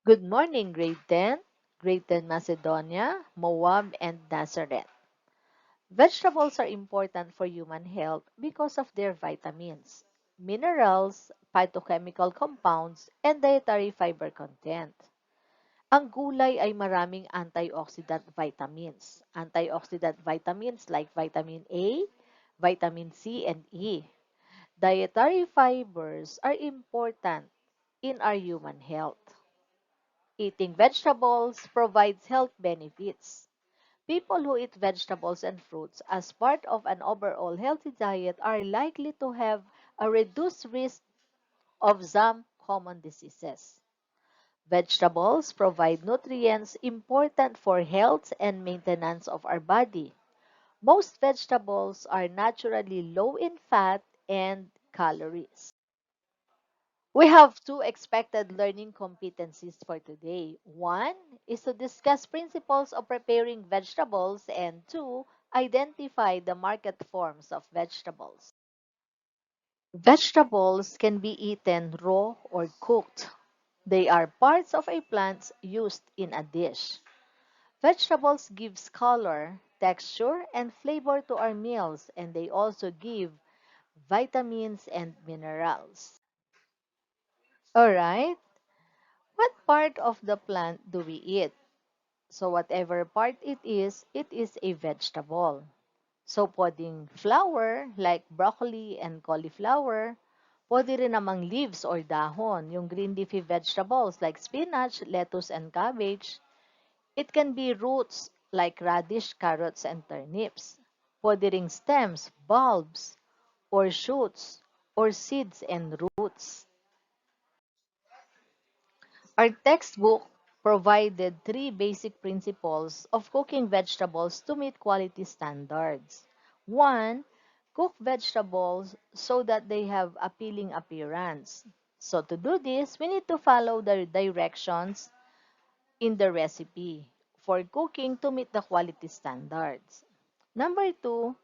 Good morning, Grade 10, Grade 10 Macedonia, Moab, and Nazareth. Vegetables are important for human health because of their vitamins, minerals, phytochemical compounds, and dietary fiber content. Ang gulay ay maraming antioxidant vitamins. Antioxidant vitamins like vitamin A, vitamin C, and E. Dietary fibers are important in our human health. Eating vegetables provides health benefits. People who eat vegetables and fruits as part of an overall healthy diet are likely to have a reduced risk of some common diseases. Vegetables provide nutrients important for health and maintenance of our body. Most vegetables are naturally low in fat and calories. We have two expected learning competencies for today. One is to discuss principles of preparing vegetables, and two, identify the market forms of vegetables. Vegetables can be eaten raw or cooked. They are parts of a plant used in a dish. Vegetables gives color, texture, and flavor to our meals, and they also give vitamins and minerals. All right. What part of the plant do we eat? So whatever part it is a vegetable. So pwedeng flower like broccoli and cauliflower. Pwede rin namang leaves or dahon, yung green leafy vegetables like spinach, lettuce, and cabbage. It can be roots like radish, carrots, and turnips. Pwede ring stems, bulbs, or shoots, or seeds and roots. Our textbook provided three basic principles of cooking vegetables to meet quality standards. One, cook vegetables so that they have appealing appearance. So to do this, we need to follow the directions in the recipe for cooking to meet the quality standards. Number two,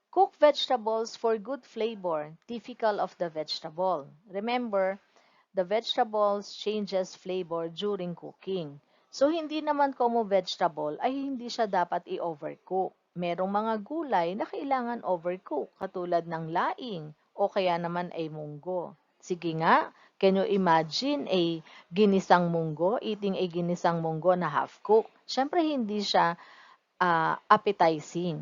cook vegetables for good flavor, typical of the vegetable. Remember, the vegetables changes flavor during cooking. So, hindi naman como vegetable ay hindi siya dapat i-overcook. Merong mga gulay na kailangan overcook, katulad ng laing o kaya naman ay munggo. Sige nga, can you imagine a ginisang munggo, eating a ginisang munggo na half-cook? Siyempre, hindi siya appetizing.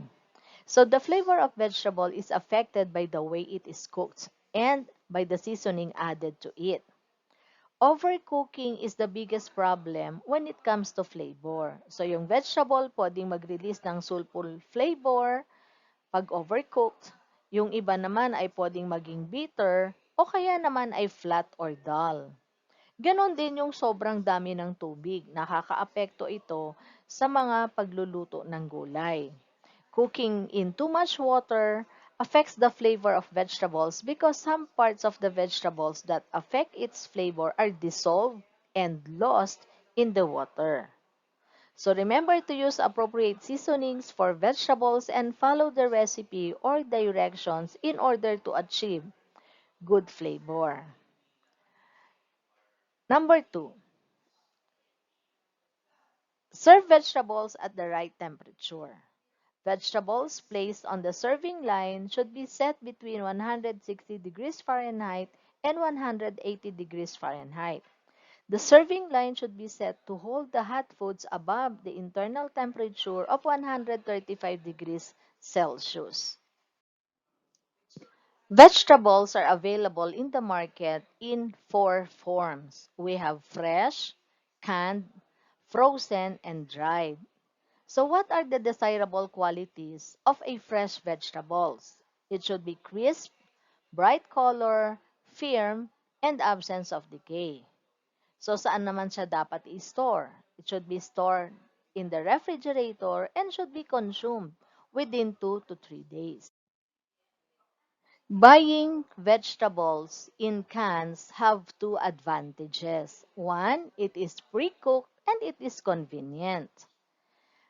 So the flavor of vegetable is affected by the way it is cooked and by the seasoning added to it. Overcooking is the biggest problem when it comes to flavor. So yung vegetable pwedeng mag-release ng soulful flavor pag overcooked. Yung iba naman ay pwedeng maging bitter o kaya naman ay flat or dull. Ganon din yung sobrang dami ng tubig. Nakakaapekto ito sa mga pagluluto ng gulay. Cooking in too much water affects the flavor of vegetables because some parts of the vegetables that affect its flavor are dissolved and lost in the water. So remember to use appropriate seasonings for vegetables and follow the recipe or directions in order to achieve good flavor. Number two, serve vegetables at the right temperature. Vegetables placed on the serving line should be set between 160 degrees Fahrenheit and 180 degrees Fahrenheit. The serving line should be set to hold the hot foods above the internal temperature of 135 degrees Celsius. Vegetables are available in the market in four forms. We have fresh, canned, frozen, and dried. So what are the desirable qualities of a fresh vegetables? It should be crisp, bright color, firm, and absence of decay. So saan naman siya dapat i-store? It should be stored in the refrigerator and should be consumed within 2 to 3 days. Buying vegetables in cans have two advantages. One, it is pre-cooked and it is convenient.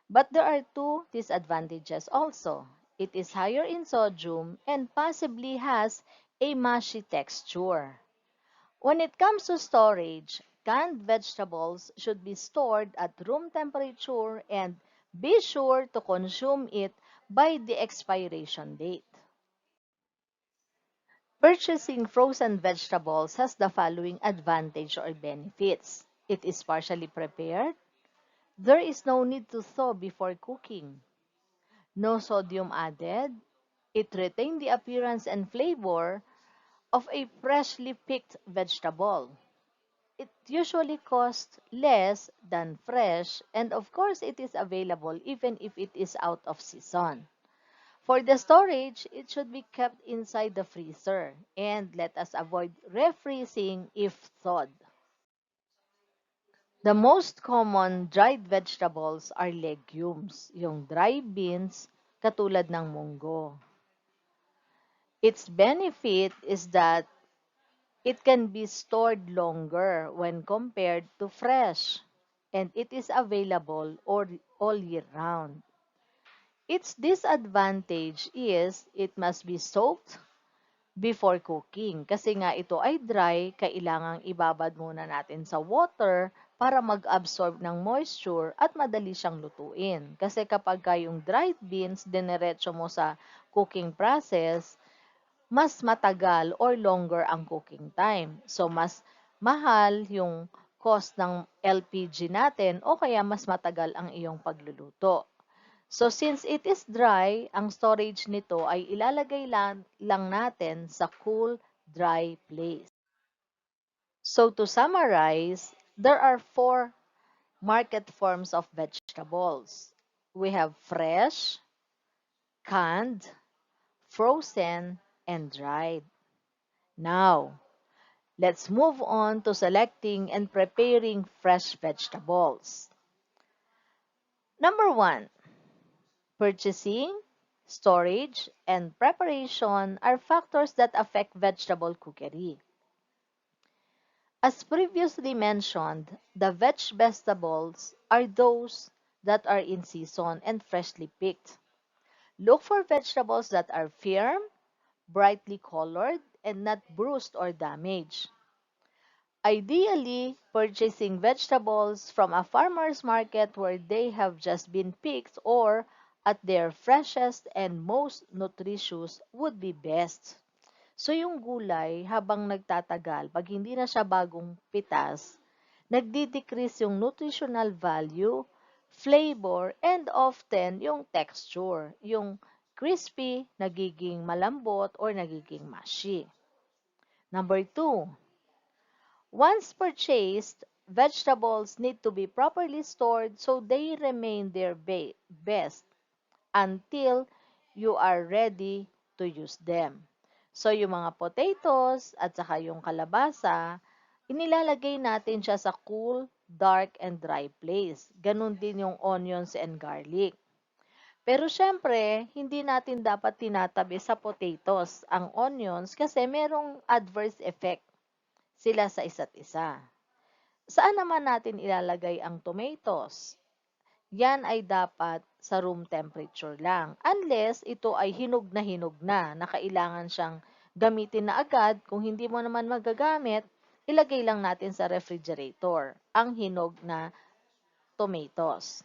But there are two disadvantages also. It is higher in sodium and possibly has a mushy texture. When it comes to storage, Canned vegetables should be stored at room temperature and be sure to consume it by the expiration date. Purchasing frozen vegetables has the following advantage or benefits. It is partially prepared. There is no need to thaw before cooking. No sodium added. It retains the appearance and flavor of a freshly picked vegetable. It usually costs less than fresh, and of course it is available even if it is out of season. For the storage, it should be kept inside the freezer, and let us avoid refreezing if thawed. The most common dried vegetables are legumes, yung dry beans katulad ng munggo. Its benefit is that it can be stored longer when compared to fresh, and it is available all year round. Its disadvantage is it must be soaked before cooking. Kasi nga ito ay dry, kailangang ibabad muna natin sa water para mag-absorb ng moisture at madali siyang lutuin. Kasi kapag yung dried beans, dinerecho mo sa cooking process, mas matagal or longer ang cooking time. So, mas mahal yung cost ng LPG natin o kaya mas matagal ang iyong pagluluto. So, since it is dry, ang storage nito ay ilalagay lang natin sa cool, dry place. So, to summarize, there are four market forms of vegetables. We have fresh, canned, frozen, and dried. Now, let's move on to selecting and preparing fresh vegetables. Number one, purchasing, storage, and preparation are factors that affect vegetable cookery. As previously mentioned, the vegetables are those that are in season and freshly picked. Look for vegetables that are firm, brightly colored, and not bruised or damaged. Ideally, purchasing vegetables from a farmer's market where they have just been picked or at their freshest and most nutritious would be best. So yung gulay, habang nagtatagal, pag hindi na siya bagong pitas, nagdi-decrease yung nutritional value, flavor, and often yung texture. Yung crispy, nagiging malambot, or nagiging mushy. Number two, once purchased, vegetables need to be properly stored so they remain their best until you are ready to use them. So, yung mga potatoes at saka yung kalabasa, inilalagay natin siya sa cool, dark, and dry place. Ganun din yung onions and garlic. Pero syempre, hindi natin dapat tinatabi sa potatoes ang onions kasi merong adverse effect sila sa isa't isa. Saan naman natin ilalagay ang tomatoes? Yan ay dapat sa room temperature lang. Unless ito ay hinog na kailangan siyang gamitin na agad. Kung hindi mo naman magagamit, ilagay lang natin sa refrigerator ang hinog na tomatoes.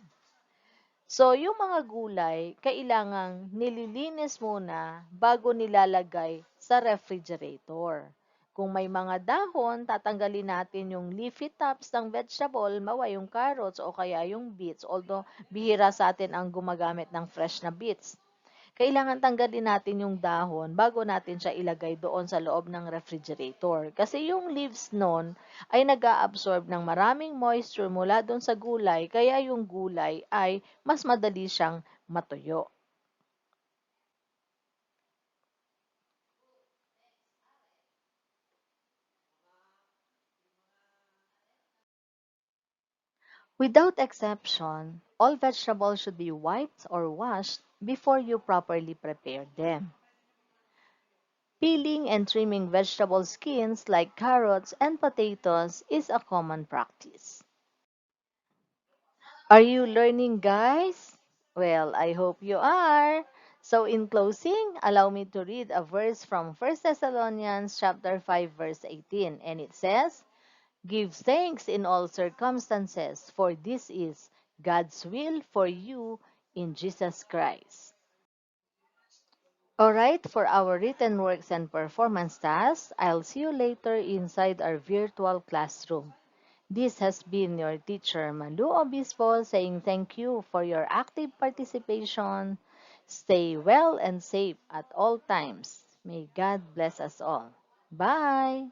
So, yung mga gulay, kailangang nililinis muna bago nilalagay sa refrigerator. Kung may mga dahon, tatanggalin natin yung leafy tops ng vegetable, mawa yung carrots o kaya yung beets. Although, bihira sa atin ang gumagamit ng fresh na beets. Kailangan tanggalin natin yung dahon bago natin siya ilagay doon sa loob ng refrigerator. Kasi yung leaves nun ay nag-a-absorb ng maraming moisture mula doon sa gulay, kaya yung gulay ay mas madali siyang matuyo. Without exception, all vegetables should be wiped or washed before you properly prepare them. Peeling and trimming vegetable skins like carrots and potatoes is a common practice. Are you learning, guys? Well, I hope you are. So in closing, allow me to read a verse from 1 Thessalonians chapter 5 verse 18, and it says, Give thanks in all circumstances, for this is God's will for you in Jesus Christ. Alright, for our written works and performance tasks, I'll see you later inside our virtual classroom. This has been your teacher Malou Obispo saying thank you for your active participation. Stay well and safe at all times. May God bless us all. Bye!